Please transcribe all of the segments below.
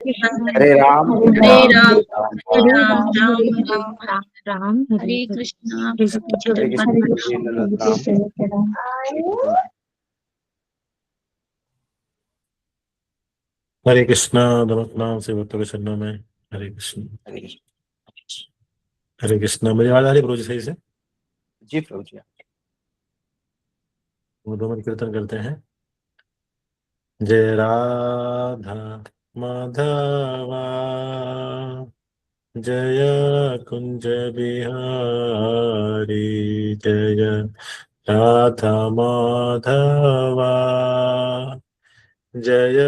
कृष्ण हरे राम हरे राम राम राम हरे राम राम राम हरे राम राम राम हरे कृष्णा हरे जय हरे कृष्ण जगन्नाथ। हरे कृष्ण राम हरे राम। हरे कृष्णा नमक नाम से भक्तों के चरणों में हरे कृष्ण। हरे कृष्ण। हरे कृष्णा। मेरी आवाज आ रही है प्रभु जी सही से? जी प्रभु जी। वो दो मिनट कीर्तन करते हैं। जय राधा माधवा जय कुंज बिहारी जय राधा माधवा जय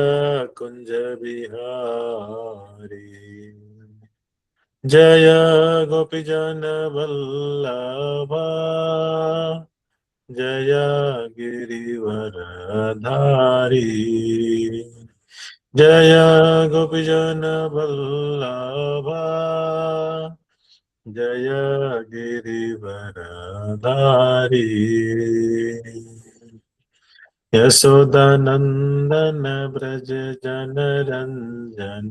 कुंज बिहारी जय गोपीजन वल्लभा जय गिरिवरधारी जय गोपीजन वल्लभा जय गिरिवरधारी यशोदानंदन ब्रज जन रंजन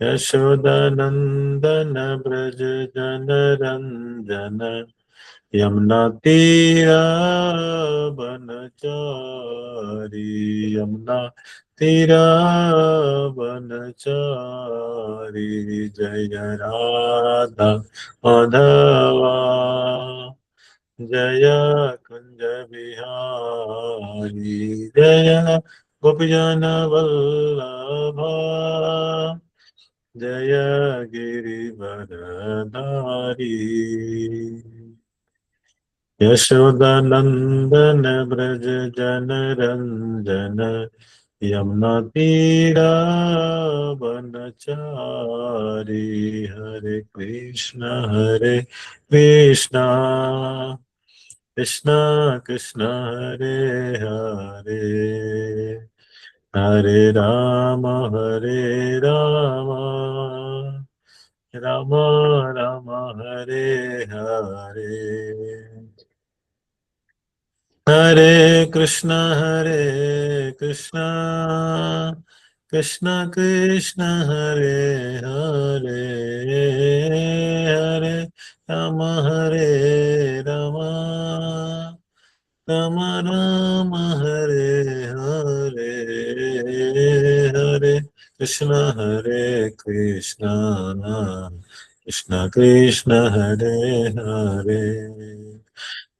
यशोदानंदन ब्रज जन रंजन यमुना तीरा बनचारी यमुना तीरा बनचारी जय राधा माधवा जय कुंज बिहारी जय गोपीजन वल्लभा जय गिरिवरधारी यशोदानंदन ब्रज जन रंजन यमुना तीरा बनचारी हरे कृष्ण कृष्ण कृष्ण हरे हरे हरे राम राम राम हरे हरे हरे कृष्ण कृष्ण कृष्ण हरे हरे हरे राम राम राम हरे हरे हरे कृष्ण कृष्ण कृष्ण हरे हरे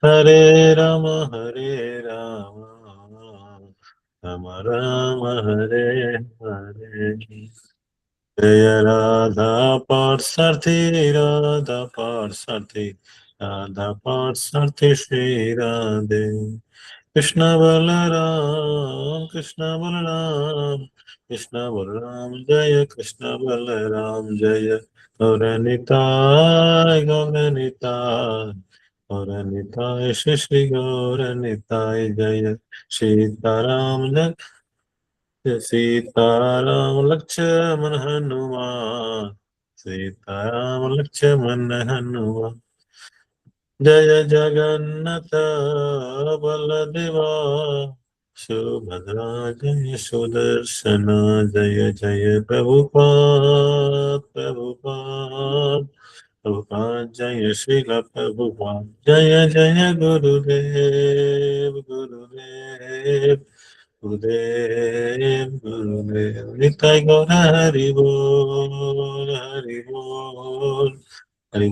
हरे राम राम राम हरे हरे जय राधा पार्थसारथी राधा पार्थसारथी श्री राधे कृष्ण बलराम जय कृष्ण बलराम जय गौरनिताय श्री श्री गौरनिताय जय सीताराम लक्ष्मण हनुमान सीताराम लक्ष्मण हनुमान जय जगन्नाथ बलदेवा सुभद्रा जय सुदर्शन जय जय प्रभुपाद जय श्रील प्रभुपाद जय जय गुरुदेव निताय गौर हरि बोल हरि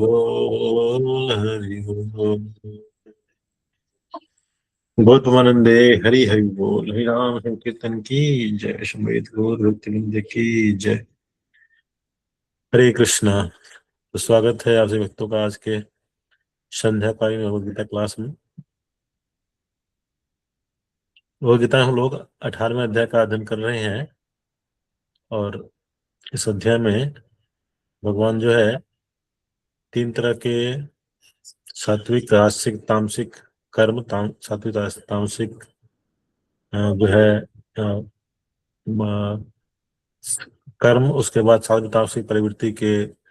बोल हरि बोल गौतमानंदे हरि हरि बोल हरि राम संकीर्तन की जय शंभेद गौर भक्तवृंद की जय। हरे कृष्णा। तो स्वागत है आपसे भक्तों का आज के संध्याकालीन भगवद गीता क्लास में। भगवद गीता हम लोग 18वें अध्याय का अध्ययन कर रहे हैं और इस अध्याय में भगवान जो है 3 तरह के सात्विक राजसिक तामसिक कर्म सात्विक तामसिक जो है कर्म, उसके बाद सात्विक तामसिक प्रवृत्ति के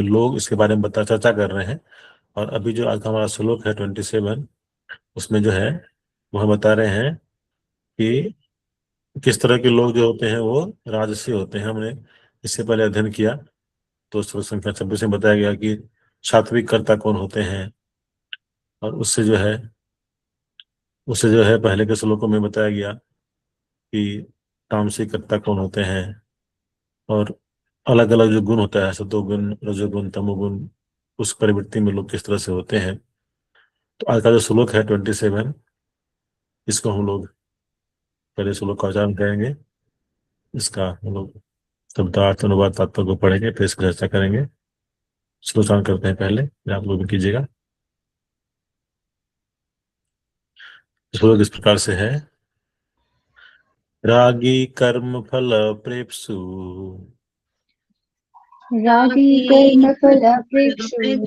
लोग इसके बारे में चर्चा कर रहे हैं। और अभी जो आज का हमारा श्लोक है 27, उसमें जो है वह बता रहे हैं कि किस तरह के लोग जो होते हैं वो राजसी होते हैं। हमने इससे पहले अध्ययन किया तो श्लोक संख्या 26 में बताया गया कि सात्विक कर्ता कौन होते हैं, और उससे जो है पहले के श्लोकों में बताया गया कि तामसिक कर्ता कौन होते हैं, और अलग अलग जो गुण होता है, सतोगुण, रजोगुण, तमोगुण, उस प्रवृत्ति में लोग किस तरह से होते हैं। तो आज का जो श्लोक है 27, इसको हम लोग पहले श्लोक का उच्चारण करेंगे, इसका हम लोग शब्दार्थ, अनुवाद, तात्पर्य को पढ़ेंगे, फिर इसकी चर्चा करेंगे। श्लोकान करते हैं पहले, आप लोग भी कीजिएगा। श्लोक इस प्रकार से है। रागी कर्म फल प्रेप्सु, रागी कर्म फल प्रेक्षु,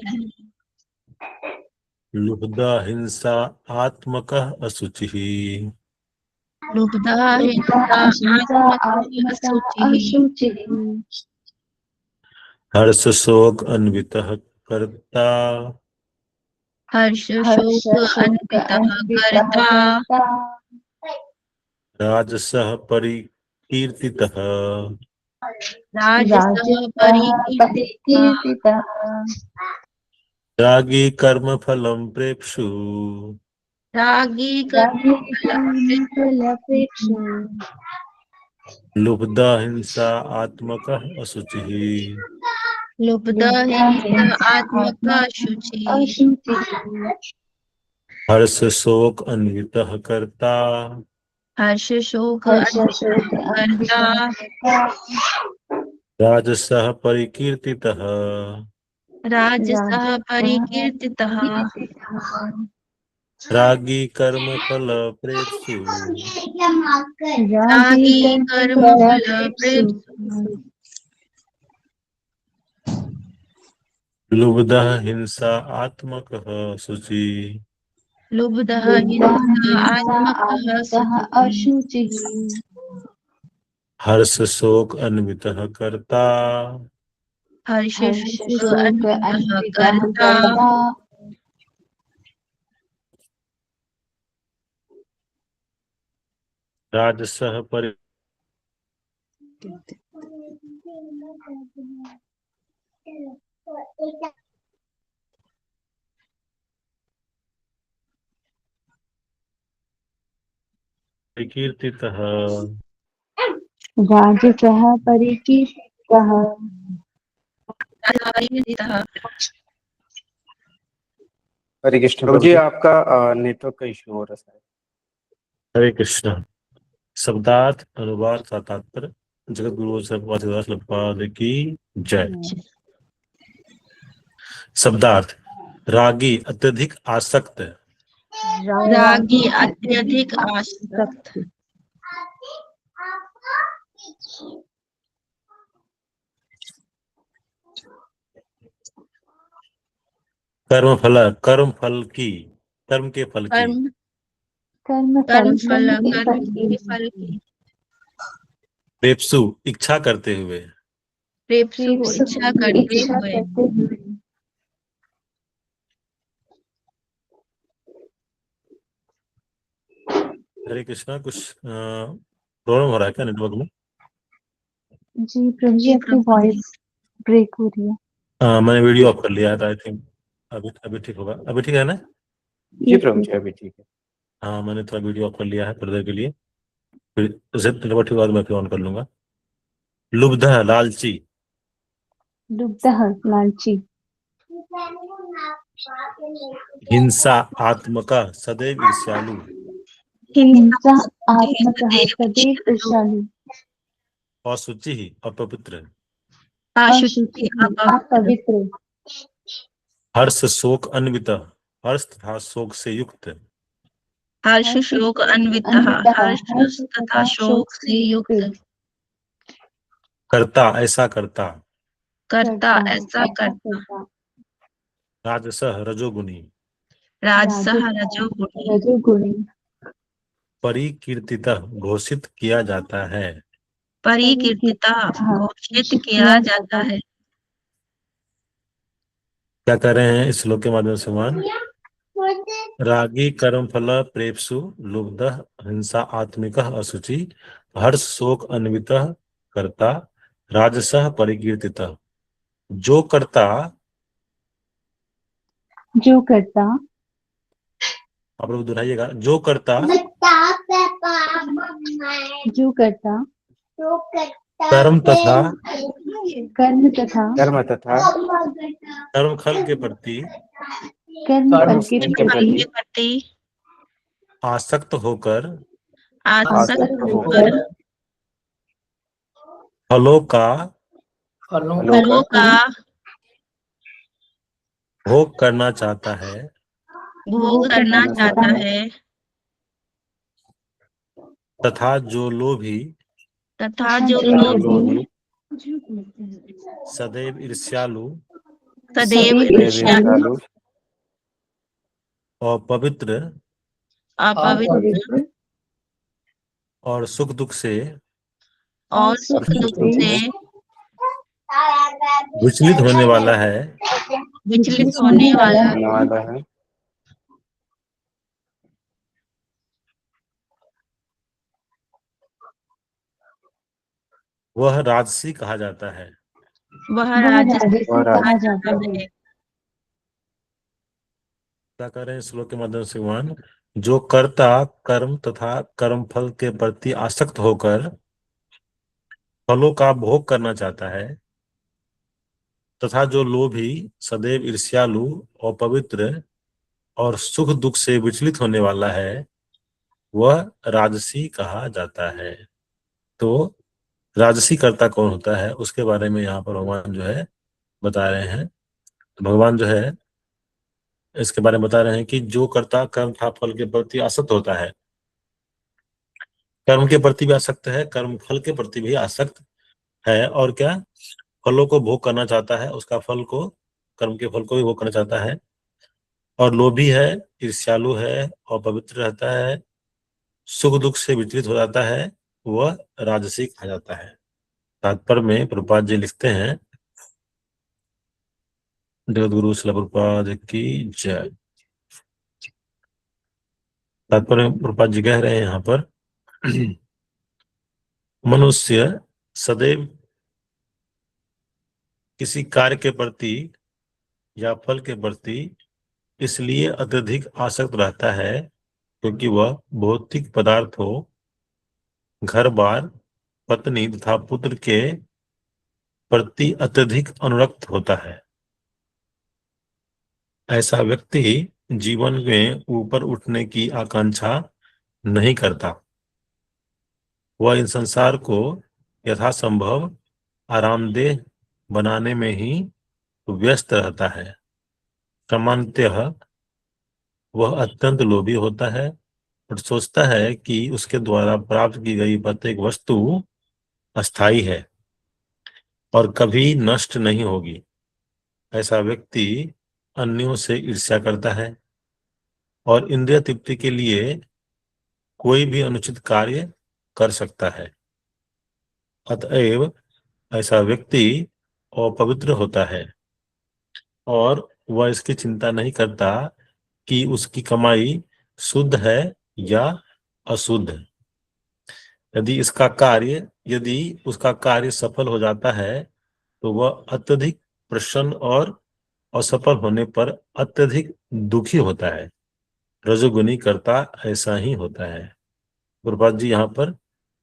लुब्धा हिंसा आत्मकः अशुचिः, लुब्धा अहिंसा आत्मकः आत्मतः अशुचिः, अशुचिः, हर्ष शोक अन्वितः कर्ता, हर्ष हर्ष शोक शोक अन्वितः अन्वितः कर्ता, कर्ता, राजसः परिकीर्तितः, राजसः राजसः परिकीर्तितः, परिकीर्तितः, रागी कर्म फलं प्रेप्सु, रागी रागी कर्मफलं कर्म फल प्रेक्षु, लुब्धा हिंसा आत्मकः अशुचिः, लुब्धा लुब्धा हिंसा हिंसा आत्मकः आत्मतः शुचिः, अशुचिः, हर्ष शोक अन्वितः कर्ता, हर्ष शोक हर्ष अन्वितः शोक कर्ता, अन्वितः कर्ता, राजसः परिकीर्तितः, राजसः परिकीर्तितः, रागी कर्म फल प्रेप्सु, रागी रागी कर्म फल कर्मफलं प्रेक्षु, प्रेप्सु, लुब्धः हिंसा आत्मकः शुचि, लुब्धः लुब्धा हिंसा हिंसा आत्मकः आत्मतः शुचिः, अशुचिः, हर्ष शोक अन्वितः कर्ता, हर्ष हर्ष शोक शोक अन्वितः अन्वितः कर्ता, कर्ता, राजसः परिकीर्तितः, राजसः परिकीर्तितः, परिकीर्तितः। हरे कृष्ण प्रभु जी, आपका नेटवर्क का इशू हो रहा है। हरे कृष्ण। शब्दार्थ, अनुवाद का तात्पर्य जगत गुरु सर्वपाद की जय। शब्दार्थ, रागी अत्यधिक आसक्त, रागी अत्यधिक आसक्त, कर्म फल की, कर्म के फल की, कर्म कर्म फल के फल की, प्रेप्सु इच्छा करते हुए, प्रेप्सु इच्छा करते इच्छा हुए, करते हुए, हरे कृष्णा। कुछ प्रॉब्लम हो रहा है क्या नेटवर्क में? जी प्रभु जी, आपकी वॉइस ब्रेक हो रही है। मैंने वीडियो ऑफ कर लिया है, आई थिंक अभी ठीक होगा। अभी ठीक है ना? जी प्रभु जी, अभी ठीक है। हाँ, मैंने थोड़ा वीडियो ऑफ कर लिया है थोड़ी देर के लिए, फिर नेटवर्क ठीक बाद मैं फिर ऑन कर लूंगा। लुब्ध, लालची, लुब्धः लालची, हिंसा आत्मका सदैव ईर्ष्यालु, हिंसा आत्मतः सदैव ईर्ष्यालु, अशुचि अपवित्र, अशुचि अपवित्र, हर्ष शोक अन्वित, हर्ष तथा शोक से युक्त, हर्ष शोक अन्वितः, हर्ष तथा शोक से युक्त, करता ऐसा करता, करता ऐसा करता, राजसः रजोगुणी, राजसः रजोगुणी, रजोगुणी, परिकीर्तितः घोषित किया जाता है, परिकीर्तितः घोषित किया जाता है। क्या कर रहे हैं इस श्लोक के माध्यम से मान? रागी कर्म फल प्रेप्सु लुब्ध हिंसा आत्मिक अशुचि हर्ष शोक अन्वितः कर्ता राजसः परिकीर्तितः। जो कर्ता, जो करता, आप लोग दोहराइएगा, जो कर्ता जो करता कर्म तथा कर्म तथा कर्म तथा कर्म फल के प्रति कर्म फल के फल के फल प्रति के प्रति आसक्त होकर आसक्त आसक्त होकर होकर फलों का फलों का भोग करना चाहता है भोग करना चाहता है तथा जो लोभी तथा जो जो लोग लोभी सदैव ईर्ष्यालु सदैव सदैव ईर्ष्यालु ईर्ष्यालु और पवित्र अपवित्र पवित्र और सुख दुख से और सुख दुख से विचलित होने वाला है विचलित होने वाला होने वाला है, वह राजसी कहा जाता है। वह वह राजसी राजसी और कहा जाता है। है। क्या कर रहे हैं श्लोक के माध्यम से भगवान? जो कर्ता कर्म तथा कर्म फल के प्रति आसक्त होकर फलों का भोग करना चाहता है तथा जो लोभी सदैव ईर्ष्यालु और पवित्र और सुख दुख से विचलित होने वाला है वह राजसी कहा जाता है। तो राजसी कर्ता कौन होता है उसके बारे में यहाँ पर भगवान जो है बता रहे हैं। तो भगवान जो है इसके बारे में बता रहे हैं कि जो कर्ता कर्म तथा फल के प्रति आसक्त होता है, कर्म के प्रति भी आसक्त है, कर्म फल के प्रति भी आसक्त है, और क्या फलों को भोग करना चाहता है, उसका फल को, कर्म के फल को भी भोग करना चाहता है, और लोभी है, ईर्ष्यालु है और पवित्र रहता है, सुख दुख से विचलित हो जाता है, वह राजसी कहा जाता है। तात्पर्य में प्रभुपाद जी लिखते हैं, जगतगुरु श्रील प्रभुपाद की जय। तात्पर्य में प्रभुपाद जी कह रहे हैं यहाँ पर मनुष्य सदैव किसी कार्य के प्रति या फल के प्रति इसलिए अत्यधिक आसक्त रहता है क्योंकि वह भौतिक पदार्थों, घर बार, पत्नी तथा पुत्र के प्रति अत्यधिक अनुरक्त होता है। ऐसा व्यक्ति जीवन में ऊपर उठने की आकांक्षा नहीं करता। वह इन संसार को यथासंभव आरामदेह बनाने में ही व्यस्त रहता है। सामान्यतः वह अत्यंत लोभी होता है और सोचता है कि उसके द्वारा प्राप्त की गई प्रत्येक वस्तु अस्थायी है और कभी नष्ट नहीं होगी। ऐसा व्यक्ति अन्यों से ईर्ष्या करता है और इंद्रिय तृप्ति के लिए कोई भी अनुचित कार्य कर सकता है। अतएव ऐसा व्यक्ति अपवित्र होता है और वह इसकी चिंता नहीं करता कि उसकी कमाई शुद्ध है या अशुद्ध। यदि उसका कार्य सफल हो जाता है तो वह अत्यधिक प्रसन्न और असफल होने पर अत्यधिक दुखी होता है। रजोगुणी कर्ता ऐसा ही होता है। गुरुपाद जी यहाँ पर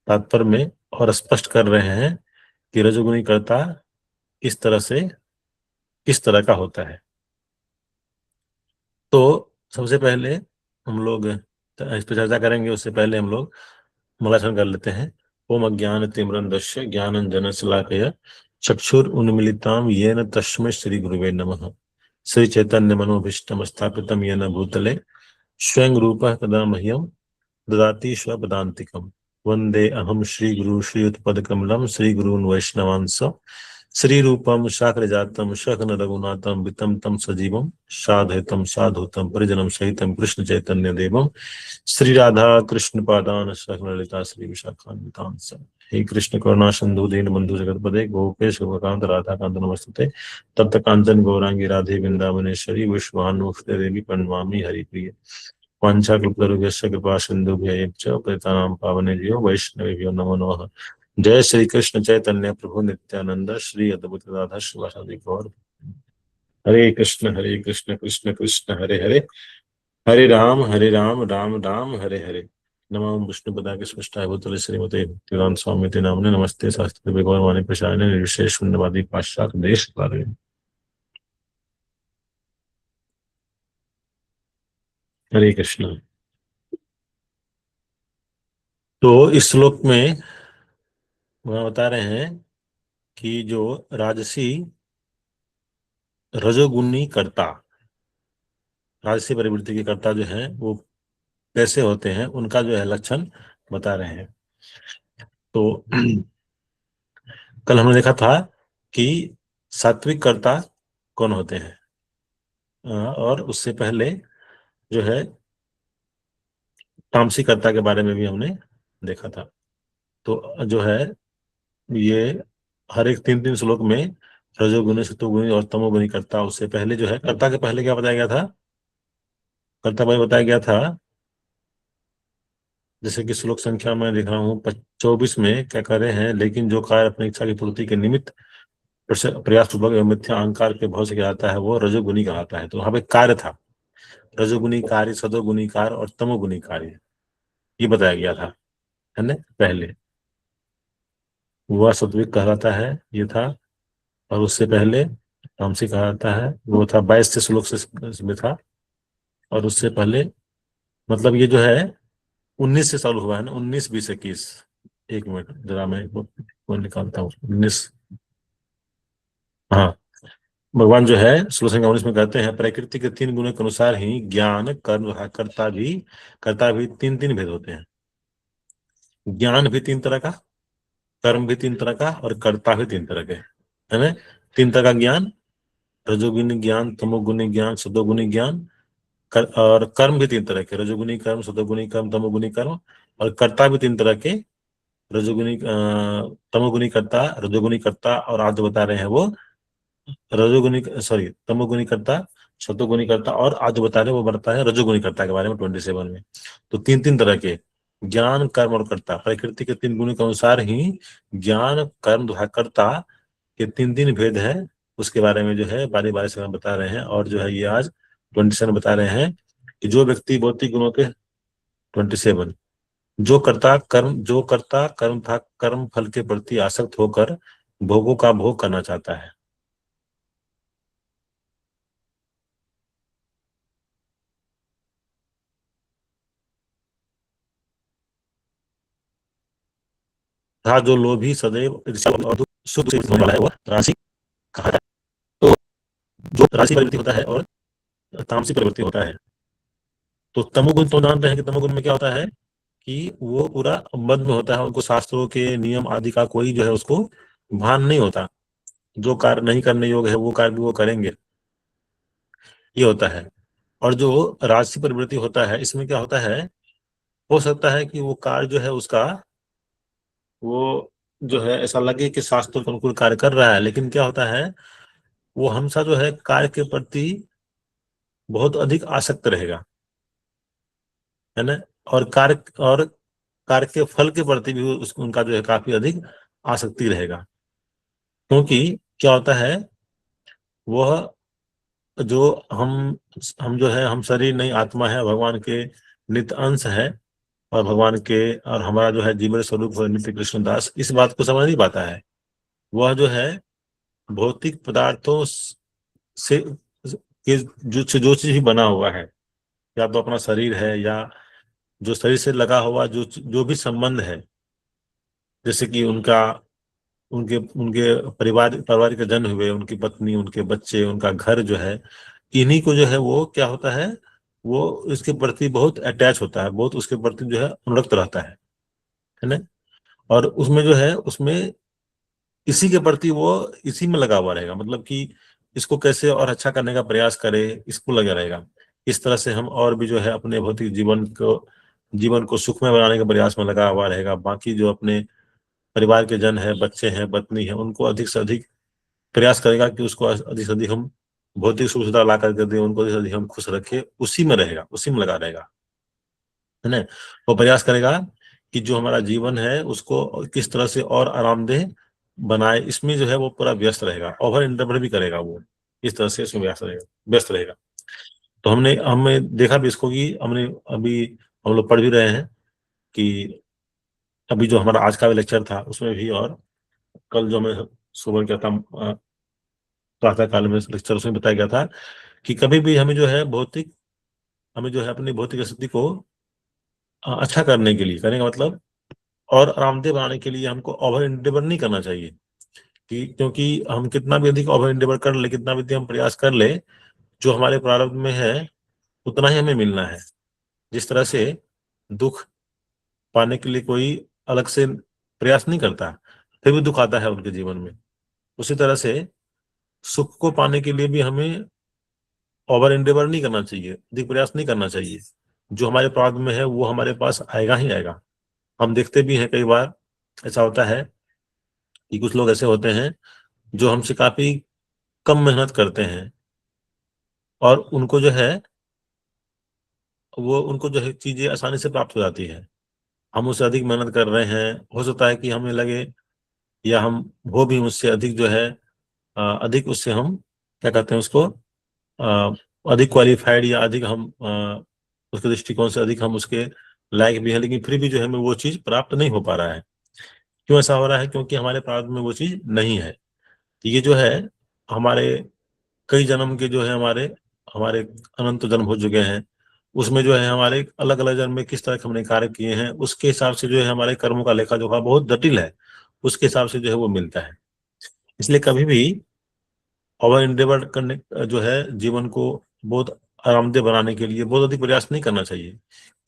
तात्पर्य में और स्पष्ट कर रहे हैं कि रजोगुणी कर्ता किस तरह का होता है। तो सबसे पहले हम लोग इस पर चर्चा करेंगे, उससे पहले हम लोग मंगलाचरण कर लेते हैं। ओम अज्ञान तिमिरन्धस्य ज्ञानंजन शलाकया चक्षुर उन्मीलितां येन तस्मै श्री गुरुवे नमः। श्री चैतन्य मनोभीष्टम स्थापितम येन भूतले स्वयं रूपः तदा मह्यं ददाति स्वपदान्तिकम्। वंदे अहम श्री गुरु श्रीयुतपदकमलं श्री गुरून् वैष्णवांस श्री रूपम शाक्रजातम शखन रघुनाथम वितम तम सजीवम साधयतम साधुतम परिजनम सहितम कृष्ण चैतन्य देवम श्री राधा कृष्ण पादान शखन ललिता श्री विशाखान्वितांस। हे कृष्ण करुणा सिंधु दीन बंधु जगतपते गोपेश गोपकांत राधाकांत नमस्ते। तप्त कांचन गौरांगी राधे वृंदावनेश्वरी विश्वानुसुते देवी प्रणमामि हरिप्रिय। वाञ्छाकल्पतरुभ्यश्च कृपा सिन्धुभ्यश्च पतितानां पावनेभ्यो वैष्णवेभ्यो नमो नमः। जय श्री कृष्ण चैतन्य प्रभु नित्यानंद श्री अद्वैत गदाधर श्रीवासादि गौर। हरे कृष्ण कृष्ण कृष्ण हरे हरे, हरे राम राम राम हरे हरे। नमो विष्णुपदाय स्पष्टाय भूतले श्रीमते भक्तिवेदांत स्वामी नामने नमस्ते शास्त्री भगवान वाणी प्रसारणे निर्विशेष शून्यवादी पाश्चात्य देश काले। हरे कृष्ण। तो इस श्लोक में वह बता रहे हैं कि जो राजसी रजोगुणी कर्ता, राजसी प्रवृत्ति के कर्ता जो है वो कैसे होते हैं, उनका जो है लक्षण बता रहे हैं। तो कल हमने देखा था कि सात्विक कर्ता कौन होते हैं, और उससे पहले जो है तामसिक कर्ता के बारे में भी हमने देखा था। तो जो है ये हर एक 3-3 श्लोक में रजोगुणी, सतोगुणी और तमोगुणी कर्ता, उससे पहले जो है कर्ता के पहले क्या बताया गया था, कर्ता भाई बताया गया था, जैसे कि श्लोक संख्या में लिख रहा हूँ 24 में क्या कर रहे हैं, लेकिन जो कार्य अपनी इच्छा की पूर्ति के निमित्त प्रयास पूर्वक एवं मिथ्या अहंकार के भाव से कहलाता है वो रजोगुणी कहलाता है। तो वहां पे कार्य था, रजोगुणी कार्य, सदोगुणी कार्य और तमोगुणी कार्य, ये बताया गया था, है ना। पहले वह सात्विक कहलाता है, ये था, और उससे पहले तामसिक कहलाता है, वो था 22 से श्लोक से में था, और उससे पहले मतलब ये जो है 19 से चालू हुआ है ना, 19 20 21, एक मिनट जरा मैं वो निकालता हूँ 19। हाँ, भगवान जो है श्लोक संख्या 19 में कहते हैं प्रकृति के 3 गुणों के अनुसार ही ज्ञान कर्म कर्ता भी 3-3 भेद होते हैं। ज्ञान भी 3 तरह का, कर्म भी 3 तरह का और कर्ता भी 3 तरह के, है ना। 3 तरह का ज्ञान, रजोगुणी ज्ञान, तमोगुणी ज्ञान, सदोगुणी ज्ञान, और कर्म भी 3 तरह के, रजोगुणी कर्म, सदोगुणी कर्म, तमोगुणी कर्म, और कर्ता भी 3 तरह के, रजोगुणी तमोगुणी कर्ता, रजोगुणी कर्ता, और आज बता रहे हैं वो रजोगुणी सॉरी तमोगुणी कर्ता, सतोगुणी कर्ता, और आज बता रहे हैं वो बढ़ता है रजोगुणी कर्ता के बारे में 27 में। तो 3-3 तरह के ज्ञान, कर्म और कर्ता, प्रकृति के 3 गुणों के अनुसार ही ज्ञान, कर्म तथा कर्ता के 3-3 भेद है, उसके बारे में जो है बारी बारी से बता रहे हैं। और जो है ये आज 27 बता रहे हैं कि जो व्यक्ति भौतिक गुणों के 27 जो करता कर्म था कर्म फल के प्रति आसक्त होकर भोगों का भोग करना चाहता है। था जो लोभी सदैव शुद्ध होने वाला है वह राशि कहा जाए। तो जो राशि प्रवृत्ति होता है और तामसिक प्रवृत्ति होता है, तो तमोगुण तो जानते हैं कि तमोगुण में क्या होता है कि वो पूरा मद में होता है, उनको शास्त्रों के नियम आदि का कोई जो है उसको भान नहीं होता, जो कार्य नहीं करने योग्य है वो कार्य भी वो करेंगे, ये होता है। और जो राजसी प्रवृत्ति होता है, इसमें क्या होता है, हो सकता है कि वो कार्य जो है उसका वो जो है ऐसा लगे कि शास्त्रों के अनुकूल कार्य कर रहा है, लेकिन क्या होता है वो हमेशा जो है कार्य के प्रति बहुत अधिक आसक्त रहेगा, है ना। और कार्य के फल के प्रति भी उनका जो है काफी अधिक आसक्ति रहेगा, क्योंकि क्या होता है वह जो हम जो है हम शरीर नहीं आत्मा है, भगवान के नित्य अंश है, और भगवान के और हमारा जो है जीवन स्वरूप नित्य कृष्णदास इस बात को समझ नहीं पाता है। वह जो है भौतिक पदार्थों से जो चीज भी बना हुआ है, या तो अपना शरीर है या जो शरीर से लगा हुआ जो भी संबंध है, जैसे कि उनका उनके उनके परिवार के जन हुए, उनकी पत्नी, उनके बच्चे, उनका घर जो है, इन्हीं को जो है वो क्या होता है वो इसके प्रति बहुत अटैच होता है, बहुत उसके प्रति जो है अनुरक्त रहता है ना। और उसमें जो है उसमें इसी के प्रति वो इसी में लगा हुआ रहेगा, मतलब कि इसको कैसे और अच्छा करने का प्रयास करे, इसको लगा रहेगा। इस तरह से हम और भी जो है अपने भौतिक जीवन को सुखमय बनाने के प्रयास में लगा हुआ रहेगा। बाकी जो अपने परिवार के जन है, बच्चे हैं, पत्नी है, उनको अधिक से अधिक प्रयास करेगा कि उसको अधिक से अधिक हम भौतिक सुख सुविधा ला करके दें, उनको अधिक से अधिक हम खुश रखें, उसी में रहेगा, उसी में लगा रहेगा, है ना। वो प्रयास करेगा कि जो हमारा जीवन है उसको किस तरह से और आरामदेह बनाए, इसमें जो है वो पूरा व्यस्त रहेगा। ओवर इंटरप्रेट भी करेगा वो, इस तरह से इसमें व्यस्त रहेगा। तो हमने देखा भी इसको कि हमने अभी हम लोग पढ़ भी रहे हैं कि अभी जो हमारा आज का लेक्चर था उसमें भी, और कल जो मैं सुबह क्या था प्रातः काल में लेक्चर, उसमें बताया गया था कि कभी भी हमें जो है अपनी भौतिक स्थिति को अच्छा करने के लिए, करने का मतलब और आरामदेह बनाने के लिए हमको ओवर इंडेवर नहीं करना चाहिए। कि क्योंकि हम कितना भी अधिक ओवर इंडेवर कर ले, कितना भी हम प्रयास कर ले, जो हमारे प्रारब्ध में है उतना ही हमें मिलना है। जिस तरह से दुख पाने के लिए कोई अलग से प्रयास नहीं करता, फिर भी दुख आता है उनके जीवन में, उसी तरह से सुख को पाने के लिए भी हमें ओवर एंडेवर नहीं करना चाहिए, अधिक प्रयास नहीं करना चाहिए। जो हमारे प्रारब्ध में है वो हमारे पास आएगा ही आएगा। हम देखते भी हैं कई बार ऐसा होता है कि कुछ लोग ऐसे होते हैं जो हमसे काफी कम मेहनत करते हैं, और उनको जो है चीजें आसानी से प्राप्त हो जाती है। हम उससे अधिक मेहनत कर रहे हैं, हो सकता है कि हमें लगे, या हम वो भी मुझसे अधिक जो है अधिक उससे हम क्या कहते हैं उसको, अ, अधिक क्वालिफाइड, या अधिक हम उसके दृष्टिकोण से अधिक हम उसके लायक भी है, लेकिन फिर भी जो है हमें वो चीज प्राप्त नहीं हो पा रहा है। क्यों ऐसा हो रहा है? क्योंकि हमारे प्रारब्ध में वो चीज नहीं है। तो ये जो है हमारे कई जन्म के जो है हमारे हमारे अनंत जन्म हो चुके हैं, उसमें जो है हमारे अलग अलग जन्म में किस तरह के हमने कार्य किए हैं, उसके हिसाब से जो है हमारे कर्मों का लेखा जोखा बहुत जटिल है, उसके हिसाब से जो है वो मिलता है। इसलिए कभी भी ओवर एंडेवर करने जो है जीवन को बहुत आरामदेह बनाने के लिए बहुत अधिक प्रयास नहीं करना चाहिए।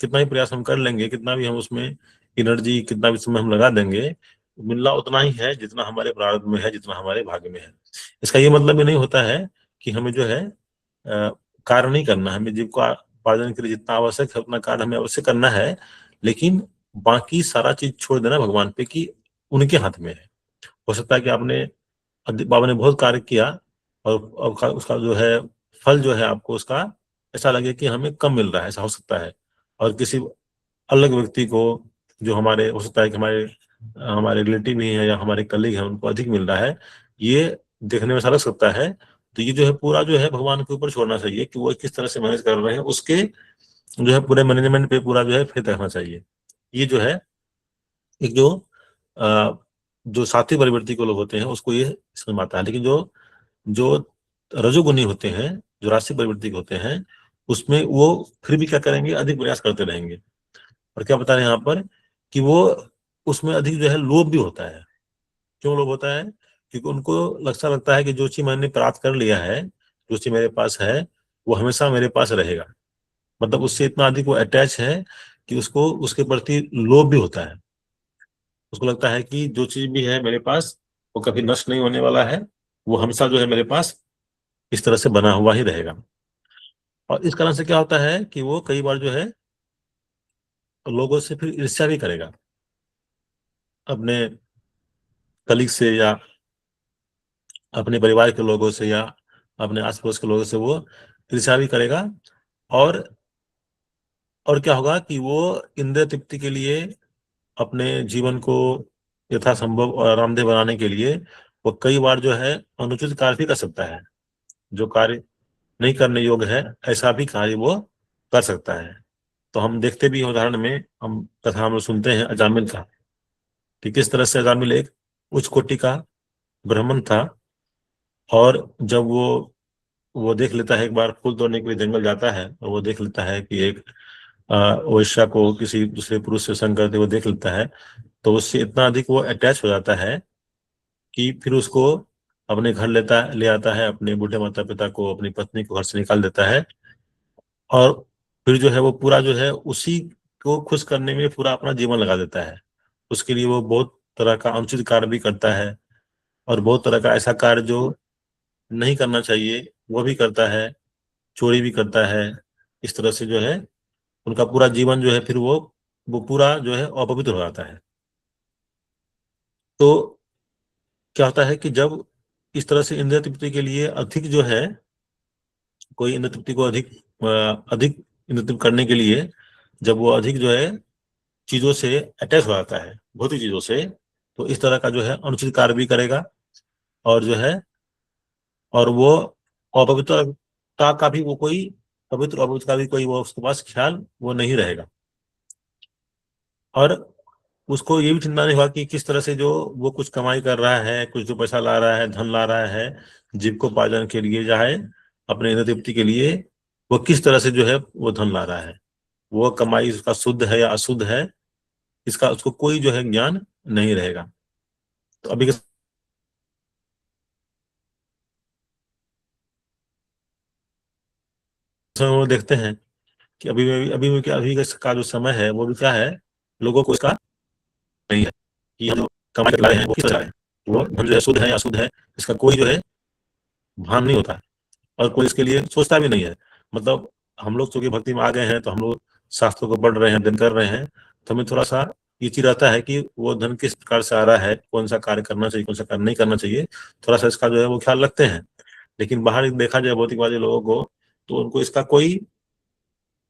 कितना ही प्रयास हम कर लेंगे, कितना भी हम उसमें एनर्जी, कितना भी समय हम लगा देंगे, मिलना उतना ही है जितना हमारे प्रारब्ध में है, जितना हमारे भाग्य में है। इसका ये मतलब ये नहीं होता है कि हमें जो है कार्य नहीं करना है। हमें जीविका उपार्जन के लिए जितना आवश्यक है उतना कार्य हमें अवश्य करना है, लेकिन बाकी सारा चीज छोड़ देना भगवान पे, कि उनके हाथ में है। हो सकता है कि बाबा ने बहुत कार्य किया, और उसका जो है फल जो है आपको उसका ऐसा लगे कि हमें कम मिल रहा है, ऐसा हो सकता है। और किसी अलग व्यक्ति को, जो हमारे हो सकता है कि हमारे हमारे रिलेटिव ही है या हमारे कलीग हैं, उनको अधिक मिल रहा है, ये देखने में ऐसा लग सकता है। तो ये जो है पूरा जो है भगवान के ऊपर छोड़ना चाहिए कि वो किस तरह से मैनेज कर रहे हैं, उसके जो है पूरे मैनेजमेंट पे पूरा जो है फेथ रखना चाहिए। ये जो है एक अ, जो सात्विक प्रवृत्ति के लोग होते हैं उसको ये समझ में आता है। लेकिन जो जो रजोगुनी होते हैं, जो राशि प्रवृत्ति के होते हैं, उसमें वो फिर भी क्या करेंगे, अधिक प्रयास करते रहेंगे। और क्या बता रहे हैं यहाँ पर कि वो उसमें अधिक जो है लोभ भी होता है। क्यों लोभ होता है? क्योंकि उनको लगता है कि जो चीज मैंने प्राप्त कर लिया है, जो चीज मेरे पास है, वो हमेशा मेरे पास रहेगा। मतलब उससे इतना अधिक वो अटैच है कि उसको उसके प्रति लोभ भी होता है। उसको लगता है कि जो चीज भी है मेरे पास वो कभी नष्ट नहीं होने वाला है, वो हमेशा जो है मेरे पास इस तरह से बना हुआ ही रहेगा। और इस कारण से क्या होता है कि वो कई बार जो है लोगों से फिर ईर्ष्या भी करेगा, अपने कलीग से, या अपने परिवार के लोगों से, या अपने आस पड़ोस के लोगों से वो ईर्ष्या भी करेगा। और और क्या होगा कि वो इंद्रिय तृप्ति के लिए, अपने जीवन को यथासंभव और आरामदेह बनाने के लिए वो कई बार जो है अनुचित कार्य भी कर सकता है। जो कार्य नहीं करने योग्य है, ऐसा भी कार्य वो कर सकता है। तो हम देखते भी हैं उदाहरण में, हम कथा हम सुनते हैं अजामिल का, कि किस तरह से अजामिल एक उच्च कोटि का ब्राह्मण था। और जब वो देख लेता है, एक बार फूल तोड़ने के लिए जंगल जाता है, और वो देख लेता है कि एक वेश्या को किसी दूसरे पुरुष से संग करते हुए देख लेता है, तो उससे इतना अधिक वो अटैच हो जाता है कि फिर उसको अपने घर ले आता है, अपने बूढ़े माता पिता को, अपनी पत्नी को घर से निकाल देता है। और फिर जो है वो पूरा जो है उसी को खुश करने में पूरा अपना जीवन लगा देता है। उसके लिए वो बहुत तरह का अनुचित कार्य भी करता है, और बहुत तरह का ऐसा कार्य जो नहीं करना चाहिए वो भी करता है, चोरी भी करता है। इस तरह से जो है उनका पूरा जीवन जो है फिर वो पूरा जो है अपवित्र हो जाता है। तो क्या होता है कि जब इस तरह से इंद्रिय तृप्ति के लिए अधिक जो है, कोई इंद्रिय तृप्ति को अधिक इंद्रिय तृप्ति करने के लिए जब वो अधिक जो है चीजों से अटैच हो जाता है, भौतिक चीजों से, तो इस तरह का जो है अनुचित कार्य भी करेगा, और जो है और वो अपवित्रता का भी वो कोई पवित्र अपवित्र का भी कोई वो उसके पास ख्याल वो नहीं रहेगा। और उसको ये भी चिंता नहीं होगा कि किस तरह से जो वो कुछ कमाई कर रहा है, कुछ जो पैसा ला रहा है, धन ला रहा है जीविकोपार्जन के लिए, चाहे अपने इंद्र तृप्ति के लिए, वो किस तरह से जो है वो धन ला रहा है, वो कमाई उसका शुद्ध है या अशुद्ध है, इसका उसको कोई जो है ज्ञान नहीं रहेगा। तो अभी के समय में वो देखते हैं कि अभी का जो समय है वो भी क्या है, लोगों को इसका नहीं है कि हम जो कमाई कर रहे हैं वो किस तरह है, वो धन जो है शुद्ध है या अशुद्ध है, इसका कोई जो है भान नहीं होता है, और कोई इसके लिए सोचता भी नहीं है। मतलब हम लोग चूंकि भक्ति में आ गए हैं, तो हम लोग शास्त्रों को पढ़ रहे हैं, अध्ययन कर रहे हैं, तो हमें थोड़ा सा ये चीज रहता है कि वो धन किस प्रकार से आ रहा है, कौन सा कार्य करना चाहिए, कौन सा कार्य नहीं करना चाहिए, थोड़ा सा इसका जो है वो ख्याल रखते हैं। लेकिन बाहर देखा जाए भौतिकवादी लोगों को, तो उनको इसका कोई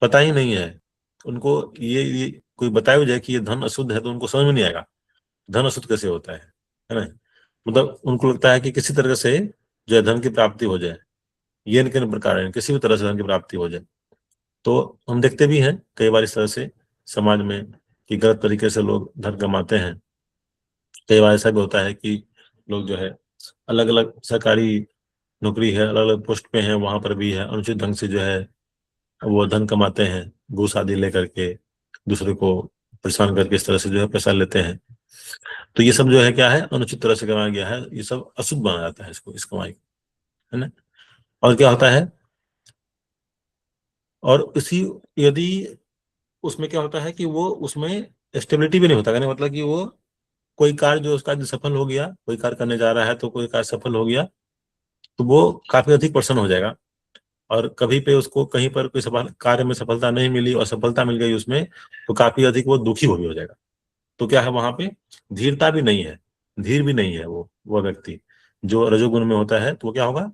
पता ही नहीं है। उनको ये कोई बताया जाए कि ये धन अशुद्ध है, तो उनको समझ में नहीं आएगा धन अशुद्ध कैसे होता है ना। मतलब उनको लगता है कि किसी तरह से जो है धन की प्राप्ति हो जाए, ये किन प्रकार है, किसी भी तरह से धन की प्राप्ति हो जाए। तो हम देखते भी हैं कई बार इस तरह से समाज में कि गलत तरीके से लोग धन कमाते हैं। कई बार ऐसा भी होता है कि लोग जो है अलग अलग सरकारी नौकरी है, अलग अलग पोस्ट पे हैं, वहां पर भी है अनुचित ढंग से जो है वो धन कमाते हैं, घूस आदि लेकर के दूसरे को परेशान करके इस तरह से जो है पैसा लेते हैं। तो ये सब जो है क्या है, अनुचित तरह से कमाया गया है, ये सब अशुद्ध माना जाता है इसको, इस कमाई को, है ना। और क्या होता है, और इसी यदि उसमें क्या होता है कि वो उसमें स्टेबिलिटी भी नहीं होता, कहने का मतलब कि वो कोई कार्य जो उसका जो सफल हो गया, कोई कार्य करने जा रहा है तो कोई कार्य सफल हो गया, तो वो काफी अधिक प्रसन्न हो जाएगा। और कभी पे उसको कहीं पर कोई सफल कार्य में सफलता नहीं मिली और सफलता मिल गई उसमें, तो काफी अधिक वो दुखी भी हो जाएगा। तो क्या है, वहां पे धीरता भी नहीं है, धीर भी नहीं है वो व्यक्ति जो रजोगुण में होता है। तो वो क्या होगा,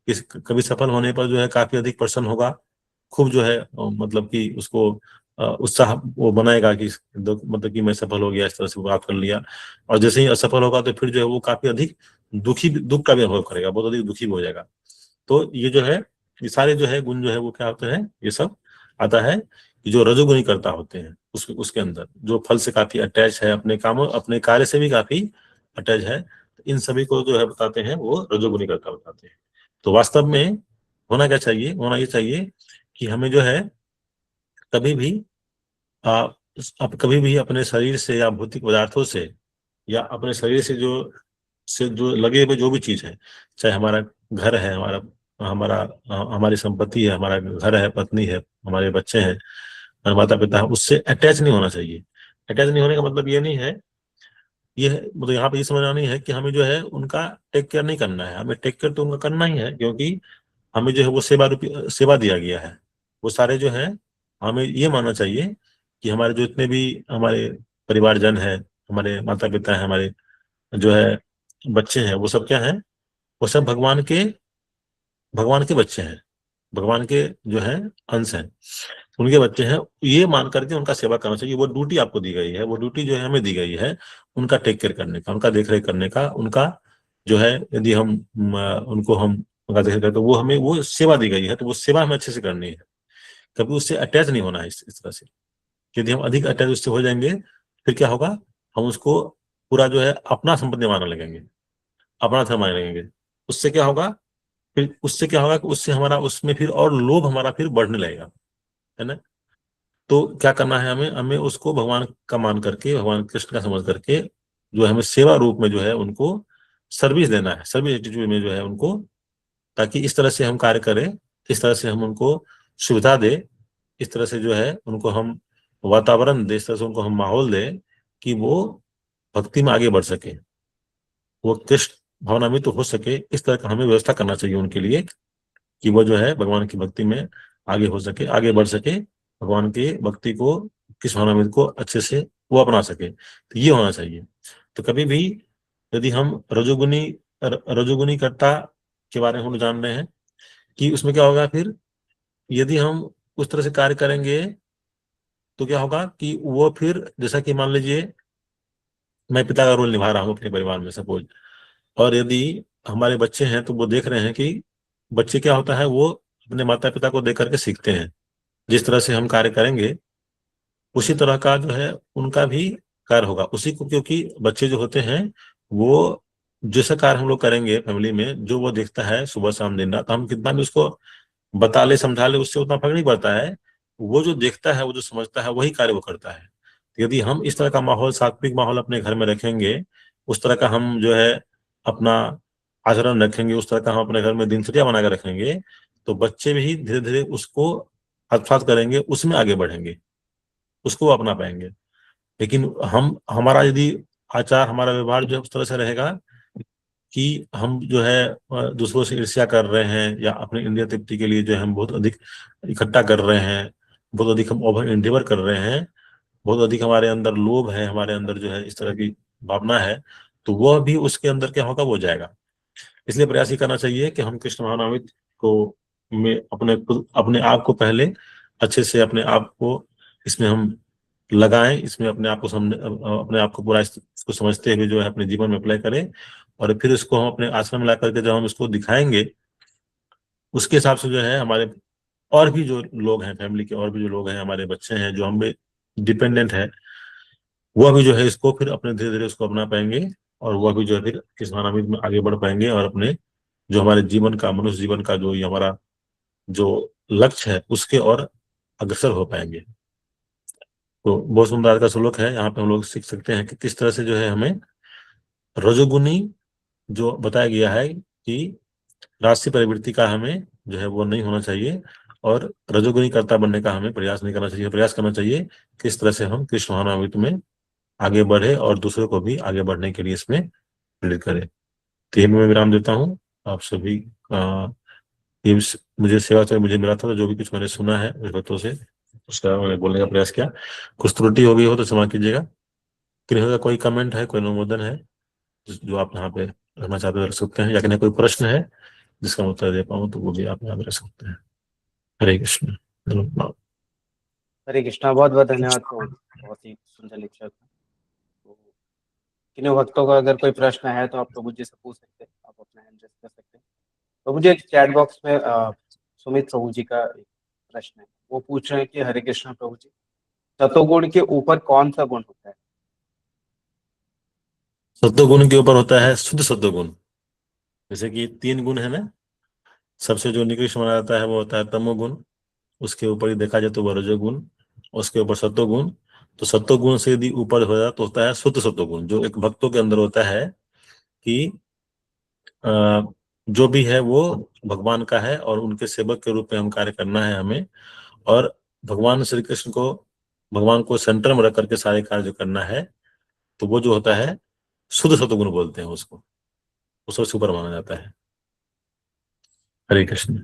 इस कभी सफल होने पर जो है काफी अधिक प्रसन्न होगा, खूब जो है मतलब कि उसको उत्साह वो बनाएगा कि मतलब कि मैं सफल हो गया, इस तरह से वो प्राप्त कर लिया। और जैसे ही असफल होगा तो फिर जो है वो काफी अधिक दुख का भी अनुभव करेगा, बहुत अधिक दुखी भी हो जाएगा। तो ये जो है, ये सारे जो है गुण जो है वो क्या होते हैं, ये सब आता है कि जो रजोगुणी करता होते हैं उसके अंदर जो फल से काफी अटैच है, अपने कामों अपने कार्य से भी काफी अटैच है, तो इन सभी को जो है बताते हैं वो रजोगुणी करता बताते हैं। तो वास्तव में होना क्या चाहिए, होना ये चाहिए कि हमें जो है कभी भी आ, अब कभी भी अपने शरीर से या भौतिक पदार्थों से या अपने शरीर से जो लगे हुए जो भी चीज है, चाहे हमारा घर है, हमारा हमारा हमारी संपत्ति है, हमारा घर है, पत्नी है, हमारे बच्चे हैं, हमारे माता पिता है, उससे अटैच नहीं होना चाहिए। अटैच नहीं होने का मतलब ये नहीं है, ये मतलब यहाँ पे ये समझना नहीं है कि हमें जो है उनका टेक केयर नहीं करना है। हमें टेक केयर तो उनका करना ही है, क्योंकि हमें जो है वो सेवा दिया गया है। वो सारे जो है हमें ये मानना चाहिए कि हमारे जो इतने भी हमारे परिवारजन है, हमारे माता पिता है, हमारे जो है बच्चे हैं, वो सब क्या है, वो सब भगवान के बच्चे हैं, भगवान के जो है अंश हैं, उनके बच्चे हैं। ये मान करके उनका सेवा करना चाहिए। वो ड्यूटी आपको दी गई है, वो ड्यूटी जो है हमें दी गई है उनका टेक केयर करने का, उनका देख रेख करने का, उनका जो है यदि हम उनको हम उनका देख रेख, तो वो हमें वो सेवा दी गई है, तो वो सेवा हमें अच्छे से करनी है। कभी उससे अटैच नहीं होना है इस तरह से। यदि हम अधिक अटैच उससे हो जाएंगे, फिर क्या होगा, हम उसको पूरा जो है अपना संपत्ति मानने लगेंगे, अपना धर्म मानने लगेंगे। उससे क्या होगा, फिर उससे क्या होगा कि उससे हमारा उसमें फिर और लोभ हमारा फिर बढ़ने लगेगा, है ना। तो क्या करना है, हमें हमें उसको भगवान का मान करके, भगवान कृष्ण का समझ करके, जो हमें सेवा रूप में जो है उनको सर्विस देना है, सर्विस एटीट्यूड में जो है उनको, ताकि इस तरह से हम कार्य करें, इस तरह से हम उनको सुविधा दे, इस तरह से जो है उनको हम वातावरण दे, इस तरह से उनको हम माहौल दे कि वो भक्ति में आगे बढ़ सके, वो कृष्ण भावनान्वित तो हो सके। इस तरह का हमें व्यवस्था करना चाहिए उनके लिए कि वो जो है भगवान की भक्ति में आगे हो सके, आगे बढ़ सके, भगवान की भक्ति को, कृष्ण भावनामृत को अच्छे से वो अपना सके। तो ये होना चाहिए। तो कभी भी यदि हम रजोगुनी कर्ता के बारे में हम जान रहे हैं कि उसमें क्या होगा, फिर यदि हम उस तरह से कार्य करेंगे तो क्या होगा कि वो फिर, जैसा कि मान लीजिए मैं पिता का रोल निभा रहा हूँ अपने परिवार में सपोज, और यदि हमारे बच्चे हैं तो वो देख रहे हैं कि बच्चे क्या होता है, वो अपने माता पिता को देख करके सीखते हैं। जिस तरह से हम कार्य करेंगे उसी तरह का जो है उनका भी कार्य होगा उसी को, क्योंकि बच्चे जो होते हैं वो जैसा कार्य हम लोग करेंगे फैमिली में, जो वो देखता है सुबह शाम दिन रात, हम कितना भी उसको बता ले समझा ले उससे उतना फर्क नहीं पड़ता है। वो जो देखता है, वो जो समझता है, वही कार्य वो करता है। तो यदि हम इस तरह का माहौल, सात्विक माहौल अपने घर में रखेंगे, उस तरह का हम जो है अपना आचरण रखेंगे, उस तरह का हम अपने घर में दिनचर्या बनाकर रखेंगे, तो बच्चे भी धीरे धीरे उसको आत्मसात करेंगे, उसमें आगे बढ़ेंगे, उसको अपना पाएंगे। लेकिन हम, हमारा यदि आचार, हमारा व्यवहार जो है उस तरह से रहेगा कि हम जो है दूसरों से ईर्ष्या कर रहे हैं, या अपनी इंद्रिय तृप्ति के लिए जो है हम बहुत अधिक इकट्ठा कर रहे हैं, बहुत अधिक हम ओवर एंडेवर कर रहे हैं, बहुत अधिक हमारे अंदर लोभ है, हमारे अंदर जो है इस तरह की भावना है, तो वह भी उसके अंदर क्या होगा, वो जाएगा। इसलिए प्रयास ये करना चाहिए कि हम कृष्ण भावनामृत को में अपने आप को पहले अच्छे से, अपने आप को इसमें हम लगाएं, इसमें अपने आप को अपने आप को पूरा इसको समझते हुए जो है अपने जीवन में अप्लाई करें, और फिर इसको हम अपने आश्रम में ला करके जब हम इसको दिखाएंगे, उसके हिसाब से जो है हमारे और भी जो लोग हैं, फैमिली के और भी जो लोग हैं, हमारे बच्चे हैं जो हम पे डिपेंडेंट है, वह भी जो है इसको फिर अपने धीरे धीरे उसको अपना पाएंगे, और वह भी जो है फिर इस भावनामृत में आगे बढ़ पाएंगे, और अपने जो हमारे जीवन का, मनुष्य जीवन का जो ये हमारा जो लक्ष्य है उसके और अग्रसर हो पाएंगे। तो बहुत सुंदर का श्लोक है, यहाँ पे हम लोग सीख सकते हैं कि किस तरह से जो है हमें रजोगुनी जो बताया गया है कि राष्ट्रीय प्रवृत्ति का हमें जो है वो नहीं होना चाहिए, और रजोगुनी कर्ता बनने का हमें प्रयास नहीं करना चाहिए। प्रयास करना चाहिए किस तरह से हम कृष्ण भावनामृत में आगे बढ़े और दूसरों को भी आगे बढ़ने के लिए इसमें प्रेरित करें। तो यही मैं विराम देता हूँ। आप सभी ये मुझे सेवा से मुझे मिला था, तो जो भी कुछ मैंने सुना है उस बातों से उसका मैंने बोलने का प्रयास किया। कुछ त्रुटि हो गई हो तो क्षमा कीजिएगा। किन्हीं का कोई कमेंट है, कोई अनुमोदन है जो आप यहाँ पे रखना चाहते हो रख सकते हैं, या किन्हीं कोई प्रश्न है जिसका मैं उत्तर दे पाऊँ तो वो भी आप यहाँ पे रख सकते हैं। हरे कृष्ण। धन्यवाद। हरे कृष्णा, बहुत बहुत धन्यवाद। तो बहुत ही सुंदर लेक्चर था। तो किन्हीं भक्तों का अगर कोई प्रश्न है तो आप प्रभु जी से पूछ सकते हैं, आप अपना हैंड रेस कर सकते हैं। तो मुझे चैट बॉक्स में सुमित प्रभु जी का एक प्रश्न है, वो पूछ रहे हैं कि हरे कृष्णा प्रभु जी, सतोगुण के ऊपर कौन सा गुण होता है? सत्वगुण के ऊपर होता है शुद्ध सत्वगुण। जैसे कि 3 गुण है ना, सबसे जो निकृष्ट माना जाता है वो होता है तमोगुण, उसके ऊपर ही देखा जाए तो वह रजोगुण, उसके ऊपर सत्वगुण। तो सत्वगुण से यदि ऊपर हो जाए तो होता है शुद्ध सत्वगुण, जो एक भक्तों के अंदर होता है कि जो भी है वो भगवान का है, और उनके सेवक के रूप में हम कार्य करना है हमें, और भगवान श्री कृष्ण को, भगवान को सेंटर में रख करके सारे कार्य जो करना है, तो वो जो होता है शुद्ध सत्वगुण बोलते हैं उसको, सबसे ऊपर माना जाता है। हरे कृष्ण।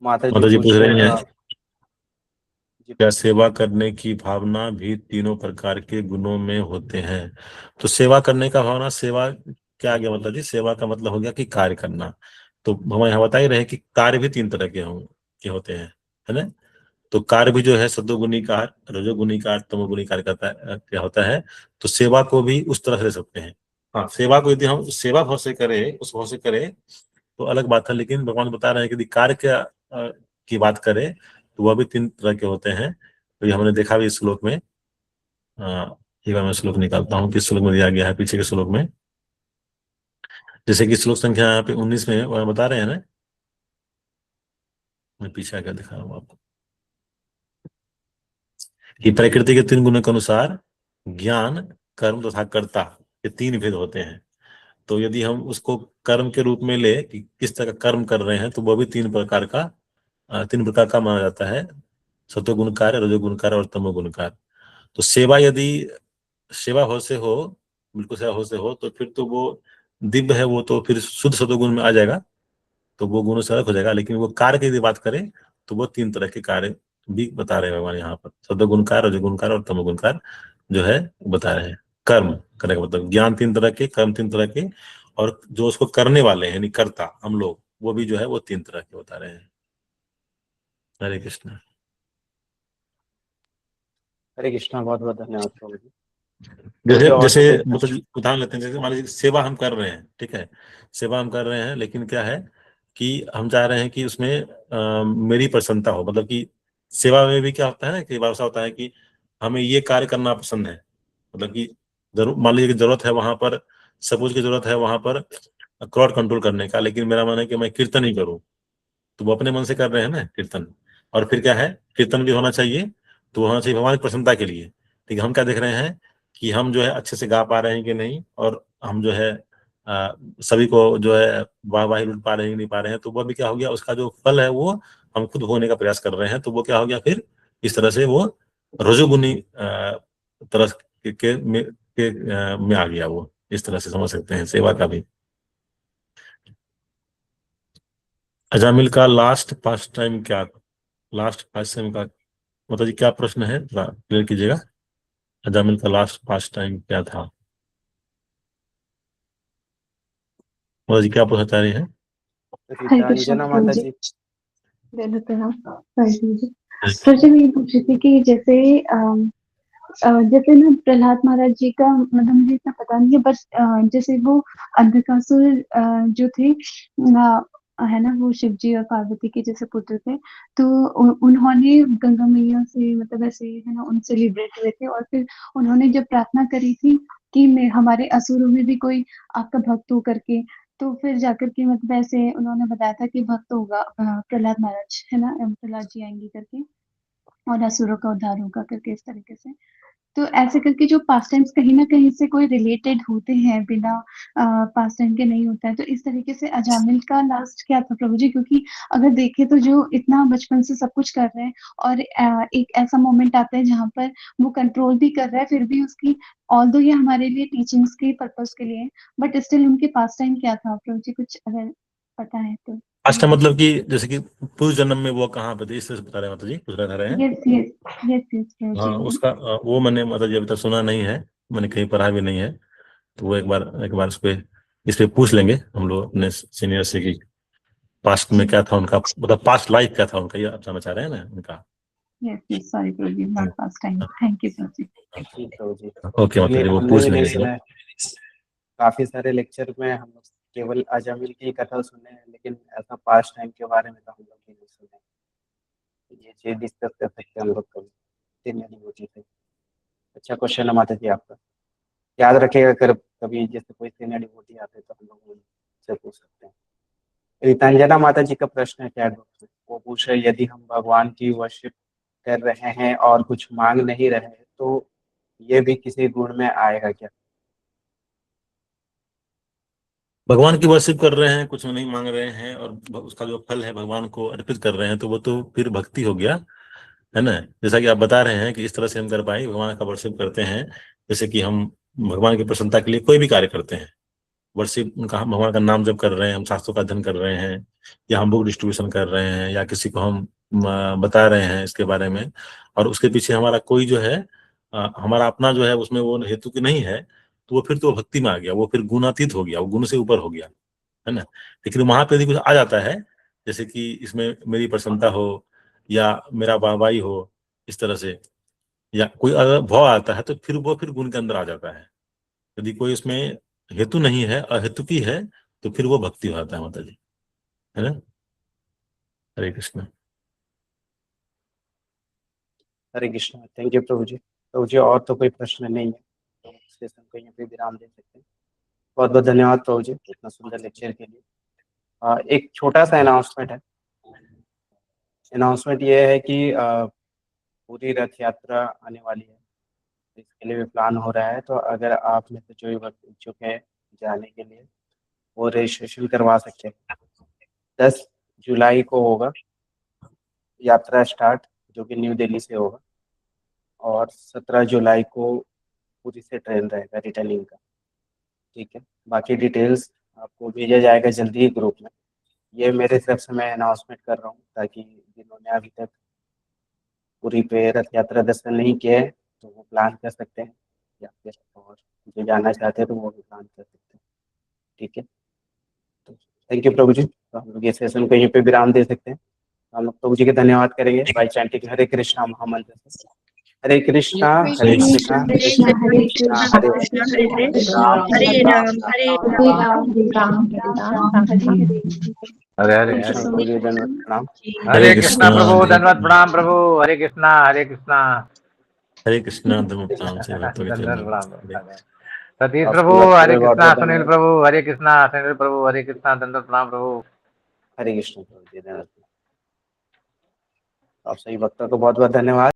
माता जी माता जी पूछ पूछ रहे रहे हैं हैं जी। क्या सेवा करने की भावना भी तीनों प्रकार के गुणों में होते हैं? तो सेवा करने का भावना, सेवा क्या गया मतलब जी? सेवा का मतलब हो गया कि कार्य करना। तो हम यहाँ बता ही रहे कि कार्य भी 3 तरह के होते हैं, है ना? तो कार्य भी जो है सत्वगुणी कार्य, रजोगुणी कार्य, तमोगुणी कार्य करता है, क्या होता है। तो सेवा को भी उस तरह से ले सकते हैं। हाँ, सेवा को यदि हम सेवा भाव से करें, उस भाव से करें तो अलग बात है, लेकिन भगवान बता रहे हैं कि यदि कार्य की बात करें तो वह भी 3 तरह के होते हैं। तो ये हमने देखा भी इस श्लोक में। एक बार मैं श्लोक निकालता हूँ, किस श्लोक में दिया गया है, पीछे के श्लोक में। जैसे कि श्लोक संख्या यहाँ पे 19 में वह बता रहे हैं ना, मैं पीछे आकर दिखा रहा हूँ आपको, कि प्रकृति के 3 गुणों के अनुसार ज्ञान, कर्म तथा कर्ता, ये 3 भेद होते हैं। तो यदि हम उसको कर्म के रूप में ले कि किस तरह का कर्म कर रहे हैं, तो वो भी 3 प्रकार का माना जाता है, सत्वगुण कार्य, रजोगुण कार्य और तमोगुण कार्य। तो सेवा यदि सेवा भाव से हो, बिल्कुल सेवा भाव से हो, तो फिर तो वो दिव्य है, वो तो फिर शुद्ध सत्वगुण में आ जाएगा, तो वो गुणों से अलग हो जाएगा। लेकिन वो कार्य की यदि बात करें तो वो 3 तरह के कार्य भी बता रहे हैं भगवान यहाँ पर, सत्वगुण कार्य, रजोगुण कार्य और तमोगुण कार्य जो है बता रहे हैं। कर्म करने का मतलब ज्ञान 3 तरह के, कर्म 3 तरह के, और जो उसको करने वाले हैं यानी कर्ता हम लोग, वो भी जो है वो 3 तरह के बता रहे हैं। हरे कृष्ण। हरे कृष्णा, बहुत बहुत धन्यवाद प्रभु जी। जैसे मुझे और तो जैसे कोई मतलब उदाहरण लेते हैं, जैसे मान लीजिए सेवा हम कर रहे हैं, ठीक है, सेवा हम कर रहे हैं, लेकिन क्या है कि हम चाह रहे हैं कि उसमें मेरी प्रसन्नता हो, मतलब कि सेवा में भी क्या होता है ना, कई बार ऐसा होता है कि हमें ये कार्य करना पसंद है, मतलब कि जरूर मान लीजिए कि जरूरत है वहां पर, सपोज की जरूरत है वहां पर क्राउड कंट्रोल करने का, लेकिन मेरा मन है कि मैं कीर्तन ही करूं, तो वो अपने मन से कर रहे हैं ना कीर्तन। और फिर क्या है, कीर्तन भी होना चाहिए, तो होना चाहिए भगवान की प्रसन्नता के लिए। ठीक है, हम क्या देख रहे हैं कि हम जो है अच्छे से गा पा रहे हैं कि नहीं, और हम जो है सभी को जो है वाहवाही लूट पा रहे हैं कि नहीं पा रहे हैं, तो वो भी क्या हो गया, उसका जो फल है वो हम खुद भोगने का प्रयास कर रहे हैं, तो वो क्या हो गया फिर, इस तरह से वो रजोगुनी तरह में आ गया वो। इस तरह से समझ सकते हैं सेवा का भी। अजामिल का लास्ट पास्ट टाइम क्या, लास्ट पास्ट टाइम का मतलब जी क्या प्रश्न है, थोड़ा क्लियर कीजिएगा। अजामिल का लास्ट पास्ट टाइम क्या था, मतलब जी क्या पूछना चाह रही हैं? हरे कृष्ण रीतांजना प्रभु माता जी। जी। जय प्रणाम प्रभु जी। प्रभु जी, मैं ये पूछ रही थी कि जैसे जैसे ना प्रहलाद महाराज जी का मतलब मुझे इतना पता नहीं है, बस जैसे वो अंधकासुर जो थे है ना, वो शिव जी और पार्वती के जैसे पुत्र थे, तो उन्होंने गंगा मैया से मतलब ऐसे है ना उनसे लिबरेट हुए थे, और फिर उन्होंने जब प्रार्थना करी थी कि मैं हमारे असुरों में भी कोई आपका भक्त हो करके, तो फिर जाकर के मतलब ऐसे उन्होंने बताया था कि भक्त होगा प्रहलाद महाराज, है ना, प्रहलाद जी आएंगे करके और असुरों का उद्धार होगा करके, इस तरीके से। तो ऐसे करके जो पास टाइम्स कहीं ना कहीं से कोई रिलेटेड होते हैं, बिना पास टाइम के नहीं होता है, तो इस तरीके से अजामिल का लास्ट क्या था प्रभु जी? क्योंकि अगर देखें तो जो इतना बचपन से सब कुछ कर रहे हैं, और एक ऐसा मोमेंट आता है जहाँ पर वो कंट्रोल भी कर रहा है, फिर भी उसकी ऑल्दो ये हमारे लिए टीचिंग्स के पर्पस के लिए, बट स्टिल उनके पास टाइम क्या था प्रभु जी? कुछ अगर पता है तो। अच्छा, मतलब कि जैसे कि पूर्व जन्म में वो कहाँ पे थे, इस तरह से बता रहे हैं माता जी, कुछ रह रहे हैं। यस यस यस यस प्रभु हाँ, जी, बोलिए। उसका वो मैंने मतलब जी अभी तक सुना नहीं है, मैंने कहीं पढ़ा भी नहीं है, तो वो एक बार इस पे पूछ लेंगे हम लोग अपने सीनियर से कि पास्ट में क्या था उनका, मतलब पास्ट लाइफ क्या था उनका, ये आप जानना चाह रहे हैं ना उनका। Yes yes, sorry Prabhu ji, not pass time, thank you Prabhu ji. जी प्रभु जी। ओके माता ये जी, वो हमने पूछ भी नहीं लेंगे सुना जरा। है, काफी सारे लेक्चर में हम लोग केवल अजामिल की कथा सुने हैं, लेकिन ऐसा पास्ट टाइम के बारे में तो हम लोग भी नहीं सुने। ये चीज डिस्कस कर सकते हैं हम लोग कभी, दिन नहीं होती थी। अच्छा क्वेश्चन है माता जी आपका, याद रखिएगा, अगर कभी जैसे कोई सीनियर डिवोटी आते हैं तो हम लोग उनसे पूछ सकते हैं। रितांजना माता जी का प्रश्न है चैट बॉक्स में, वो पूछ रहे यदि हम भगवान की वर्शिप कर रहे हैं और कुछ मांग नहीं रहे हैं, तो ये भी किसी गुण में आएगा क्या? भगवान की वर्शिप कर रहे हैं, कुछ नहीं मांग रहे हैं, और उसका जो फल है भगवान को अर्पित कर रहे हैं, तो वो तो फिर भक्ति हो गया, है ना। जैसा कि आप बता रहे हैं कि इस तरह से हम कर पाए, भगवान का वर्शिप करते हैं, जैसे कि हम भगवान की प्रसन्नता के लिए कोई भी कार्य करते हैं, वर्शिप उनका, हम भगवान का नाम जप कर रहे हैं, हम शास्त्रों का अध्ययन कर रहे हैं, या हम बुक डिस्ट्रीब्यूशन कर रहे हैं, या किसी को हम बता रहे हैं इसके बारे में, और उसके पीछे हमारा कोई जो है हमारा अपना जो है उसमें वो हेतु की नहीं है, तो वो फिर तो भक्ति में आ गया, वो फिर गुणातीत हो गया, वो गुण से ऊपर हो गया, है ना। लेकिन वहां पे यदि कुछ आ जाता है, जैसे कि इसमें मेरी प्रसन्नता हो या मेरा वाहवाही हो, इस तरह से, या कोई अगर भाव आता है, तो फिर वो फिर गुण के अंदर आ जाता है। यदि कोई इसमें हेतु नहीं है, अहेतु की है, तो फिर वो भक्ति हो जाता है माता जी, है ना। हरे कृष्ण। हरे कृष्ण, थैंक यू प्रभु जी। प्रभु जी और तो कोई प्रश्न नहीं है, तो सेशन को यहीं पे विराम दे सकते हैं। बहुत बहुत धन्यवाद प्रभु जी इतना सुंदर लेक्चर के लिए। एक छोटा सा अनाउंसमेंट है। अनाउंसमेंट ये है कि पूरी रथ यात्रा आने वाली है, इसके लिए भी प्लान हो रहा है, तो अगर आप में से जो भी भक्त इच्छुक है जाने के लिए, वो रजिस्ट्रेशन करवा सकते हैं। 10 जुलाई को होगा यात्रा स्टार्ट, जो कि न्यू दिल्ली से होगा, और 17 जुलाई को पूरी से ट्रेन रहेगा रिटर्निंग का। ठीक है, बाकी डिटेल्स आपको भेजा जाएगा जल्दी ही ग्रुप में। ये मेरे तरफ से मैं अनाउंसमेंट कर रहा हूँ, ताकि जिन्होंने अभी तक पूरी पे रथ यात्रा दर्शन नहीं किए हैं, तो वो प्लान कर सकते हैं, या फिर और जो जाना चाहते हैं तो वो भी प्लान कर सकते हैं। ठीक है, तो थैंक यू प्रभु जी। तो हम लोग ये सेशन को यहीं पे विराम दे सकते हैं। हम लोग प्रभु जी के धन्यवाद करेंगे बाय चैंटिंग हरे कृष्णा महामंत्र से। हरे कृष्णा हरे कृष्णा कृष्ण हरे कृष्णा कृष्णा हरे कृष्ण हरे हरे हरे राम हरे हरे राम राम हरे हरे राम राम हरे राम हरे हरे हरे हरे कृष्ण हरे प्रभु जी धन्यवाद प्रणाम। हरे कृष्णा प्रभु, हरे धन्यवाद प्रणाम प्रभु। हरे कृष्णा हरे कृष्णा। हरे कृष्णा धर्म प्रणाम से भक्तों के धन्यवाद चरणों प्रणाम में। सतीश आप प्रभु, सभी भक्तों हरे को बहुत कृष्णा। बहुत सुनील धन्यवाद। प्रभु, हरे कृष्णा। सुनील प्रभु, हरे कृष्णा। धन्यवाद प्रणाम प्रभु। हरे कृष्ण प्रभु जी धन्यवाद। आप सभी भक्तों को बहुत बहुत धन्यवाद।